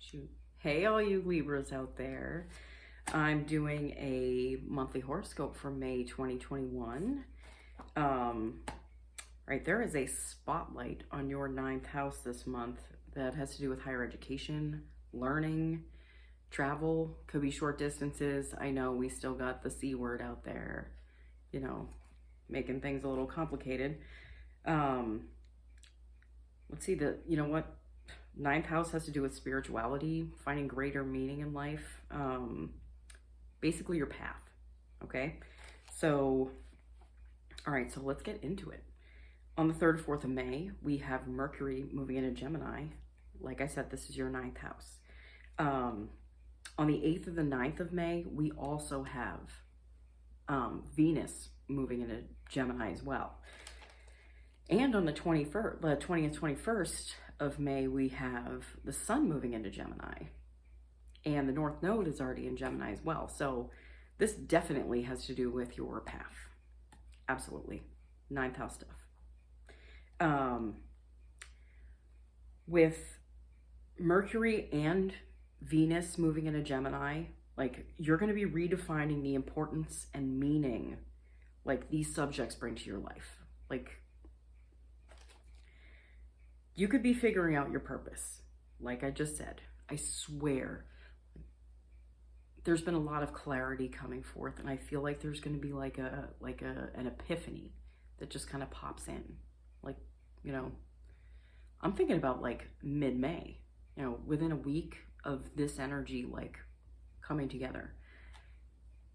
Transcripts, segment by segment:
Shoot. Hey, all you Libras out there. I'm doing a monthly horoscope for May 2021. Right, there is a spotlight on your ninth house this month that has to do with higher education, learning, travel, could be short distances. I know we still got the C word out there, you know, making things a little complicated. Let's see, you know what? Ninth house has to do with spirituality, finding greater meaning in life, basically your path. Okay, so all right, so let's get into it. On the 3rd, 4th of May, we have Mercury moving into Gemini. Like I said, this is your ninth house. On the 8th of the 9th of May, we also have Venus moving into Gemini as well. And on the 20th, 21st of May, we have the Sun moving into Gemini. And the North Node is already in Gemini as well. So this definitely has to do with your path. Absolutely. Ninth house stuff. With Mercury and Venus moving into Gemini, like, you're going to be redefining the importance and meaning like these subjects bring to your life. Like, you could be figuring out your purpose. Like I just said, I swear, there's been a lot of clarity coming forth, and I feel like there's going to be like an epiphany that just kind of pops in. Like, you know, I'm thinking about like mid-May, you know, within a week of this energy like coming together.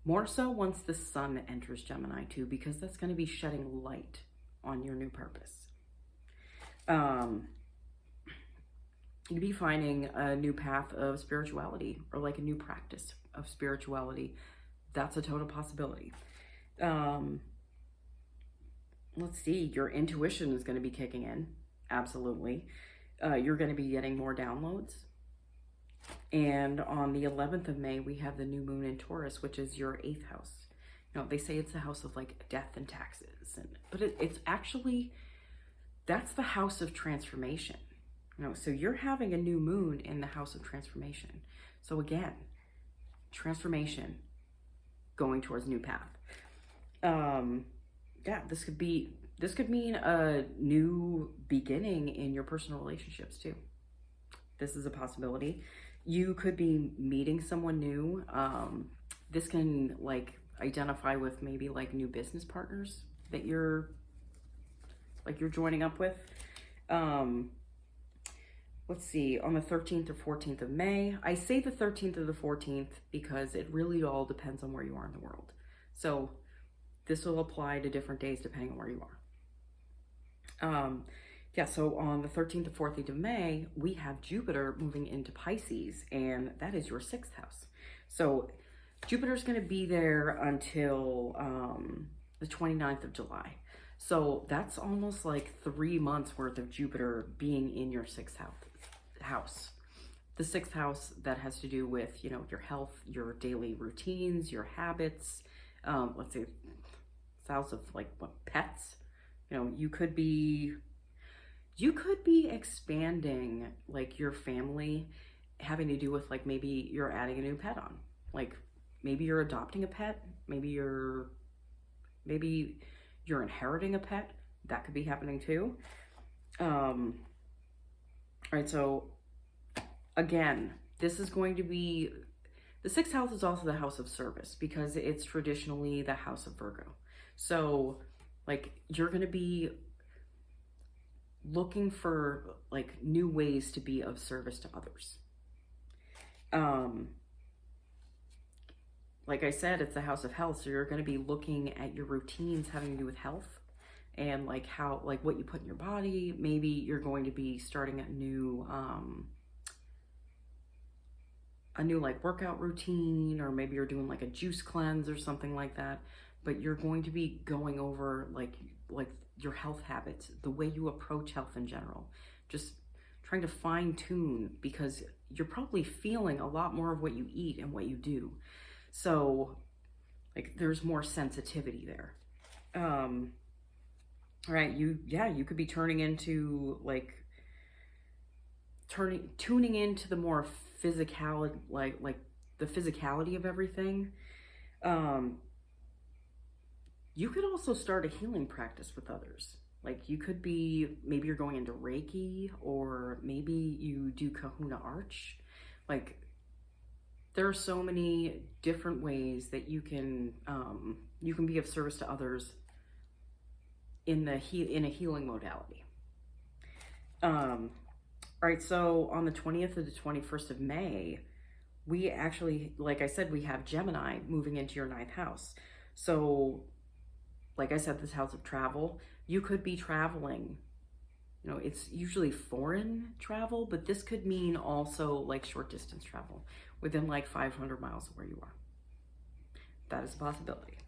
More so once the Sun enters Gemini too, because that's going to be shedding light on your new purpose. You'd be finding a new path of spirituality, or like a new practice of spirituality. That's a total possibility. Let's see, your intuition is going to be kicking in. Absolutely. You're going to be getting more downloads. And on the 11th of May, we have the new moon in Taurus, which is your 8th house. You know, they say it's the house of like death and taxes, but it's actually, that's the house of transformation. You know, so you're having a new moon in the house of transformation. So again, transformation, going towards new path. Yeah, this could mean a new beginning in your personal relationships too. This is a possibility. You could be meeting someone new. This can like identify with maybe like new business partners that you're joining up with. Let's see, on the 13th or 14th of May, I say the 13th or the 14th because it really all depends on where you are in the world. So this will apply to different days depending on where you are. Yeah, so on the 13th or 14th of May, we have Jupiter moving into Pisces, and that is your 6th house. So Jupiter's going to be there until the 29th of July. So that's almost like 3 months worth of Jupiter being in your 6th house. The 6th house that has to do with, you know, your health, your daily routines, your habits. Let's say it's the house of like what, pets. You know, you could be expanding like your family, having to do with like maybe you're adding a new pet on. Like maybe you're adopting a pet, maybe you're inheriting a pet. That could be happening too. All right, so again, this is going to be, the 6th house is also the house of service because it's traditionally the house of Virgo. So like you're going to be looking for like new ways to be of service to others. Like I said, it's the house of health, so you're going to be looking at your routines having to do with health and like how, like what you put in your body. Maybe you're going to be starting a new like workout routine, or maybe you're doing like a juice cleanse or something like that. But you're going to be going over like your health habits, the way you approach health in general, just trying to fine tune, because you're probably feeling a lot more of what you eat and what you do. So like there's more sensitivity there. All right, you could be turning into like tuning into the more physicality, like the physicality of everything. You could also start a healing practice with others. Like you could be, maybe you're going into Reiki, or maybe you do Kahuna Arch. Like there are so many different ways that you can be of service to others in a healing modality. All right, so on the 20th to the 21st of May, we actually, like I said, we have Gemini moving into your 9th house. So like I said, this house of travel, you could be traveling. You know, it's usually foreign travel, but this could mean also like short distance travel within like 500 miles of where you are. That is a possibility.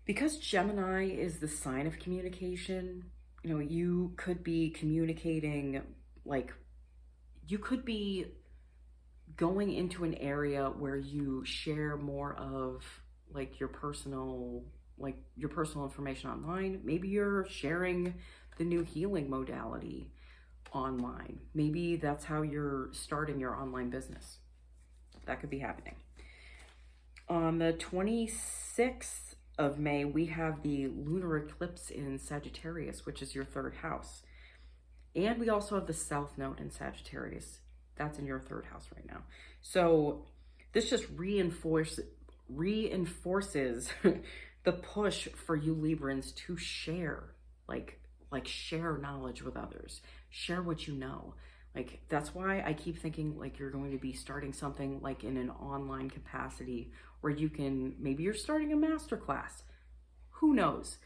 Because Gemini is the sign of communication, you know, you could be communicating, like you could be going into an area where you share more of like your personal information online. Maybe you're sharing the new healing modality online. Maybe that's how you're starting your online business. That could be happening. On the 26th of May, we have the lunar eclipse in Sagittarius, which is your 3rd house. And we also have the South Node in Sagittarius. That's in your 3rd house right now. So this just reinforces the push for you Librans to share, like share knowledge with others, share what you know. Like that's why I keep thinking like you're going to be starting something like in an online capacity where you can, maybe you're starting a masterclass, who knows?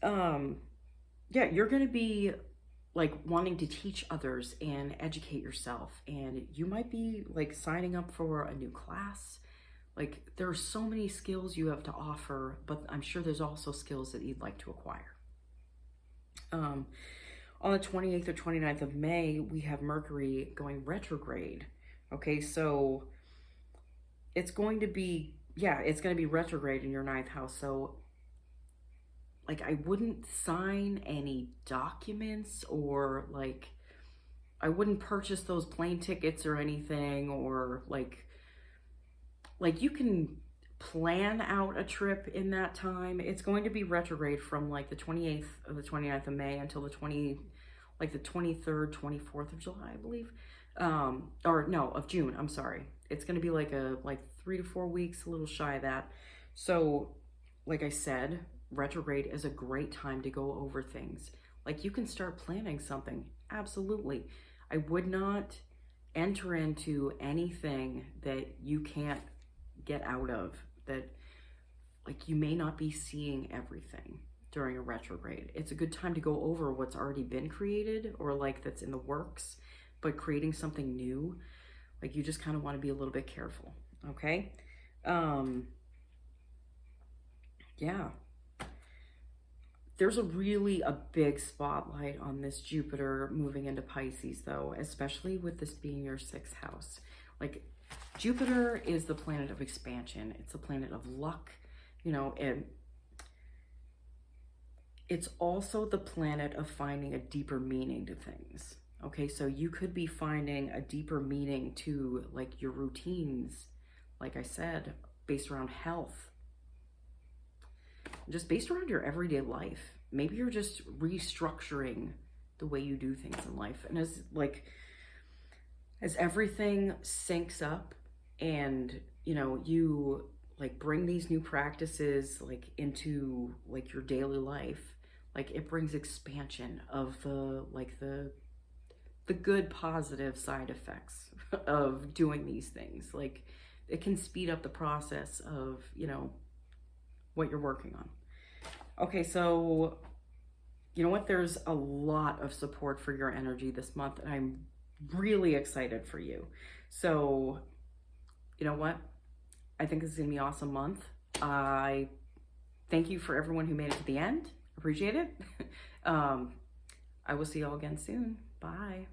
Yeah, you're going to be like wanting to teach others and educate yourself, and you might be like signing up for a new class. Like there are so many skills you have to offer, but I'm sure there's also skills that you'd like to acquire. On the 28th or 29th of May, we have Mercury going retrograde. Okay, so it's going to be, it's going to be retrograde in your 9th house. So like I wouldn't sign any documents, or like I wouldn't purchase those plane tickets or anything, or like you can plan out a trip in that time. It's going to be retrograde from like the 28th or the 29th of May until the 23rd, 24th of July, I believe. Or no, of June, I'm sorry. It's going to be like 3 to 4 weeks, a little shy of that. So like I said, retrograde is a great time to go over things. Like you can start planning something. Absolutely. I would not enter into anything that you can't get out of, that like you may not be seeing everything during a retrograde. It's a good time to go over what's already been created, or like that's in the works, but creating something new, like you just kind of want to be a little bit careful. Okay. Yeah. There's a big spotlight on this Jupiter moving into Pisces though, especially with this being your 6th house. Like Jupiter is the planet of expansion. It's a planet of luck, you know, and it's also the planet of finding a deeper meaning to things. Okay, so you could be finding a deeper meaning to like your routines, like I said, based around health, just based around your everyday life. Maybe you're just restructuring the way you do things in life. And as everything syncs up, and you know, you like bring these new practices like into like your daily life, like it brings expansion of the good positive side effects of doing these things. Like it can speed up the process of, you know, what you're working on. Okay, so you know what? There's a lot of support for your energy this month, and I'm really excited for you. So you know what? I think this is gonna be an awesome month. I thank you for everyone who made it to the end. Appreciate it. I will see y'all again soon. Bye.